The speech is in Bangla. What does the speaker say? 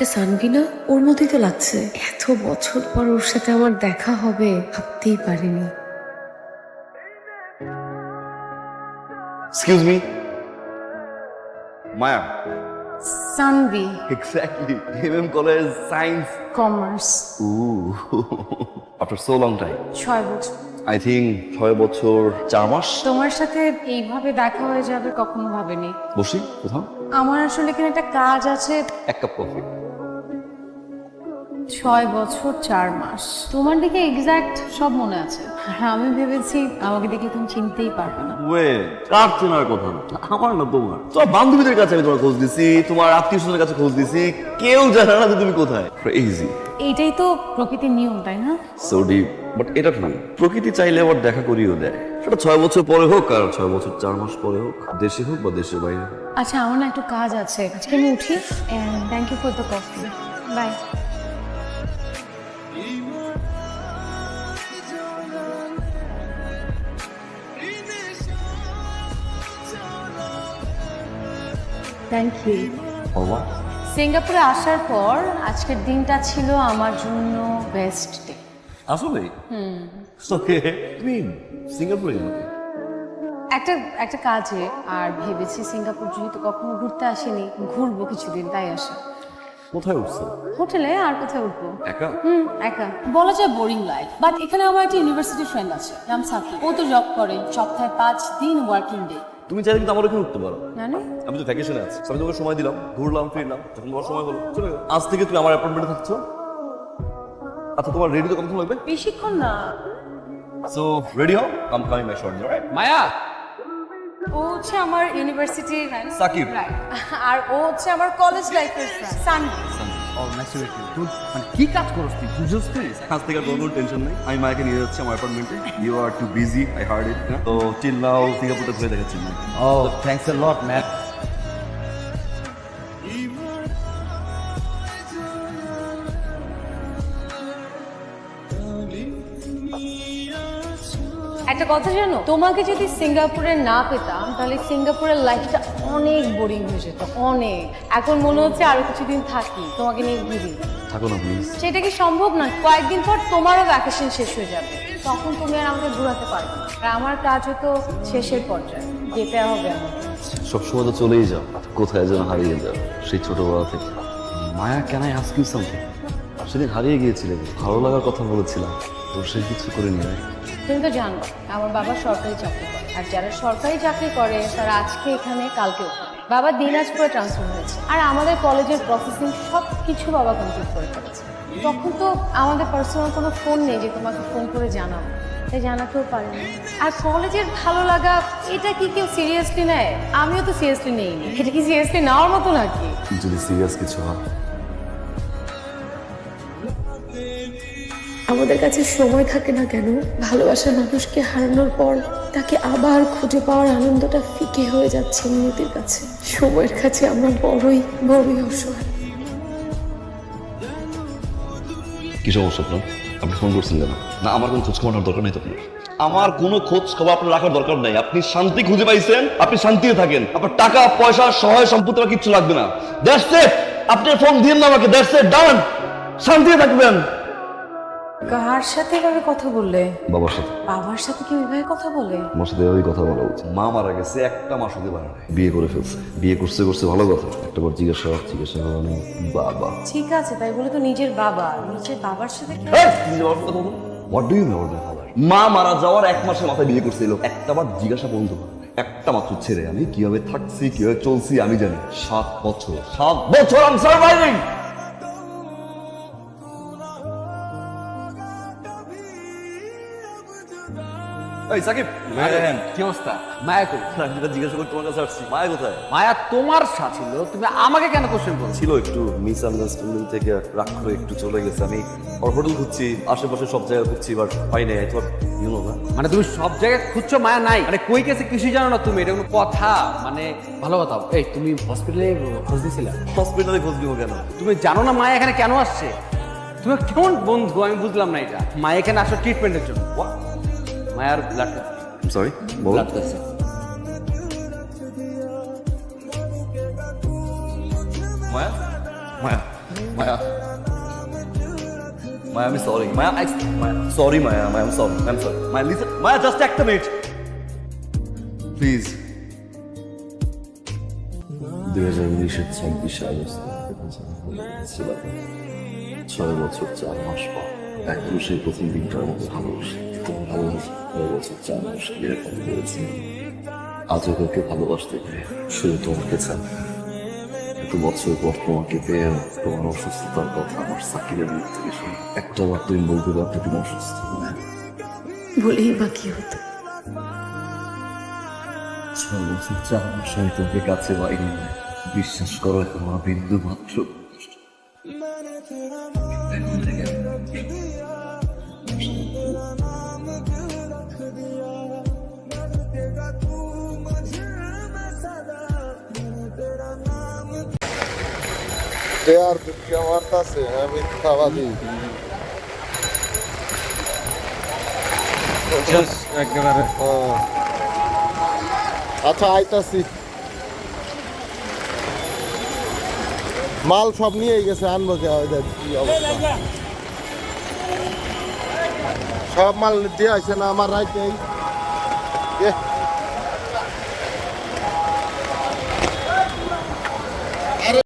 এটা সানভিনা, ওর মধ্যেই তো লাগছে। এত বছর পর ওর সাথে আমার দেখা হবে ভাবতেই পারিনি। Excuse me, Maya. Sanvi, exactly, MM college science. Commerce. After so long time. 6 বছর। আই থিঙ্ক 6 বছর 4 মাস। তোমার সাথে এইভাবে দেখা হয়ে যাবে কখনো ভাবিনি। বসি কোথাও? আমার আসলে এখানে একটা কাজ আছে। 1 কাপ কফি। 6 বছর 4 মাস। তোমার দিকে এক্সাক্ট সব মনে আছে। আর আমি ভেবেছি আমাকে দেখে তুমি চিনতেই পারবে না। কার চেনার কথা না, আমার না তোমার। তোমার বান্ধবীদের কাছে আমি তোমার খোঁজ দিছি, তোমার আত্মীয় স্বজনের কাছে খোঁজ দিছি, কেউ জানে না যে তুমি কোথায়। ক্রেজি। এইটাই তো প্রকৃতির নিয়ম, তাই না? So deep. বাট এটা ট্রু, প্রকৃতি চাইলে আবার দেখা করিয়েও দেয়। সেটা 6 বছর পরে হোক আর 6 বছর 4 মাস পরে হোক, দেশে হোক বা দেশের বাইরে। আচ্ছা, আমার না একটু কাজ আছে, আজকে আমি উঠি। And thank you for the coffee. Bye. Thank you. বাবা, সিঙ্গাপুরে আসার পর আজকের দিনটা ছিল আমার জন্য বেস্ট ডে। আসলে ওকে, তুমি সিঙ্গাপুরে গেলে? একটা একটা কাজে, আর ভেবেছি সিঙ্গাপুর যেহেতু কখনো ঘুরতে আসেনি, ঘুরবো কিছুদিন, তাই আসা। কোথায় উঠছো? হোটেলে। আর কোথায় উঠবো? একা? একা। বলা যায় বোরিং লাইফ, বাট এখানে আমার একটা ইউনিভার্সিটি ফ্রেন্ড আছে, নাম সাকি। ও তো জব করে, সপ্তাহে 5 দিন ওয়ার্কিং ডে। তুমি চাইলে কিন্তু আমার এখানে উঠতে পারো। মানে আমি তো ভ্যাকেশনে আছি, আমি তোমাকে সময় দিলাম, ঘুরলাম ফিরলাম, যখন তোমার সময় হলো চলে গেলো। আজ থেকে তুমি আমার অ্যাপার্টমেন্টে থাকছো। আচ্ছা, তোমার রেডি তো কতক্ষণ লাগবে? বেশিক্ষণ না। সো রেডি হও, I'm coming my short, right? Maya, ও হচ্ছে আমার ইউনিভার্সিটির ফ্রেন্ড সাকিব। রাইট, আর ও হচ্ছে আমার কলেজ লাইফের friend Sanvi. Oh nice to meet you. তুই মানে কি কাজ করছ তুই? বুঝছস তুই? আজ থেকে আর কোনো টেনশন নেই, আমি মায়াকে নিয়ে যাচ্ছি আমার অ্যাপার্টমেন্টে। You are too busy, I heard it. তো টিল নাও সিঙ্গাপুরটা ঘুরে দেখাচ্ছি না। Oh thanks a lot man. একটা কথা জানো, তোমাকে যদি সিঙ্গাপুরে না পেতাম তাহলে সিঙ্গাপুরের লাইফটা অনেক বোরিং হয়ে যেত, অনেক। এখন মনে হচ্ছে আরো কিছুদিন থাকি, তোমাকে নিয়ে ঘুরি। থাকো না প্লিজ। সেটা কি সম্ভব না? কয়েকদিন পর তোমারও ভ্যাকেশন শেষ হয়ে যাবে, তখন তুমি আর আমাকে ঘোরাতে পারবে না। আর আমার কাজও তো শেষের পর্যায়ে, যেতে হবে আমাকে। সবসময় তো চলেই যাও, কোথায় যেন হারিয়ে যাও সেই ছোটবেলা থেকে। Maya, can I ask you something? সেদিন হারিয়ে গিয়েছিলেন, ভালো লাগার কথা বলেছিলাম, তো সে কিছু করিনি, রাইট? তুমি তো জানো আমার বাবা সরকারি চাকরি করে, আর যারা সরকারি চাকরি করে তারা আজকে এখানে কালকে ওখানে। বাবা দিনাজপুরে ট্রান্সফার হয়েছে, আর আমাদের কলেজের প্রসেসিং সব কিছু বাবা কমপ্লিট করে ফেলেছে। তখন তো আমাদের পার্সোনাল কোনো ফোন নেই যে তোমাকে ফোন করে জানাবো, তাই জানাতেও পারিনি। আর কলেজের ভালো লাগা, এটা কি কেউ সিরিয়াসলি নেয়? আমিও তো সিরিয়াসলি নেইনি। এটা কি সিরিয়াসলি নেওয়ার মতো নাকি? যদি সিরিয়াস কিছু হয়। আমাদের কাছে সময় থাকে না কেন, ভালোবাসার মানুষকে হারানোর পর তাকে আবার খুঁজে পাওয়ার আনন্দটা ফিকে হয়ে যাচ্ছে নিয়তির কাছে। সময়ের কাছে আমরা বড়ই বড়ই অসহায়। কি সমস্যা আপনার? আপনি ফোন করছেন কেন? না, আমার কোনো খোঁজ খবর রাখার দরকার নেই তো আপনার। আমার কোনো খোঁজ খবর আপনার রাখার দরকার নেই। আপনি শান্তি খুঁজে পাইছেন, আপনি শান্তিতে থাকেন। আপনার টাকা পয়সা সহায় সম্পত্তি আমার কিচ্ছু লাগবে না। That's it. আপনি ফোন দিন না আমাকে, দ্যাটস ইট, ডান। শান্তিতে থাকবেন। কার সাথে এভাবে কথা বললে? বাবার সাথে। বাবার সাথে কি ওইভাবে কথা বলে? আমার সাথে ওই কথা বলা উচিত। মা মারা গেছে, একটা মাস হতে পারে না, বিয়ে করে ফেলছে। বিয়ে করছে করছে ভালো কথা, একটা বার জিজ্ঞাসা করেনি বাবা। ঠিক আছে, তাই বলে তো নিজের বাবা, নিজের বাবার সাথে কি? What do you know about my father? মা মারা যাওয়ার 1 মাসের মাথায় বিয়ে করছিল, একটা বার জিজ্ঞাসা পর্যন্ত করে না। একটা মাত্র ছেড়ে আমি কিভাবে থাকছি কিভাবে চলছি আমি জানি। 7 বছর, 7 বছর I'm surviving! এই সাকিব, কি অবস্থা? মায়া কই? আমি যেটা জিজ্ঞাসা করতে তোমার কাছে আসছি, মায়া কোথায়? মায়া তোমার সাথে ছিল, তুমি আমাকে কেন কোশ্চেন করছো? ছিল একটু মিসআন্ডারস্ট্যান্ডিং থেকে রাগ করে একটু চলে গেছে। আমি ওর হোটেল খুঁজছি, আশেপাশে সব জায়গায় খুঁজছি, বাট পাই নাই। তোমার ইউ নো না, মানে তুমি সব জায়গায় খুঁজছো, মায়া নাই? মানে কই গেছে কিছুই জানো না তুমি? এটা কোনো কথা? মানে ভালো কথা। এই তুমি হসপিটালে খোঁজ দিছিলা? হসপিটালে খোঁজ দিব কেন? তুমি জানো না মায়া এখানে কেন আসছে? তুমি কেমন বন্ধু আমি বুঝলাম না এটা। মায়া এখানে আসো ট্রিটমেন্টের জন্য। মায়ার ব্লাড সরি, বলো। Blood test. Maya, Maya, Maya. Maya, I'm sorry. Maya, sorry, Maya. Maya, I'm sorry. I'm sorry. Maya, listen. Maya, just act a minute. Please. 2026 August ছিলাম 6 বছর 4 মাস পর এক পুরুষের প্রথম দিনটার মতো ভালোবাসি তোমার ভালোবাসা 6 বছর 4 মাস এরকম করেছি আজও কাউকে ভালোবাসতে পেরে শুধু তোমাকে চান এত বছর পর তোমাকে পেয়ে তোমার অসুস্থতার কথা আমার সাকিরের মুখ থেকে শুনি একটা বার তুমি বলতে পারতে তুমি অসুস্থ বলেই বা কি হতো? 6 বছর 4 মাস আমি তোমাকে কাছে পাইনি বিশ্বাস করো তোমার বিন্দু মাত্র এখন থেকে আর দুঃখে মারতাছে আমি খাওয়াদি একেবারে আচ্ছা আইতাছি মাল সব নিয়ে গেছে আনবো কে কি অবস্থা সব মাল দিয়ে আসে না আমার রাইতেই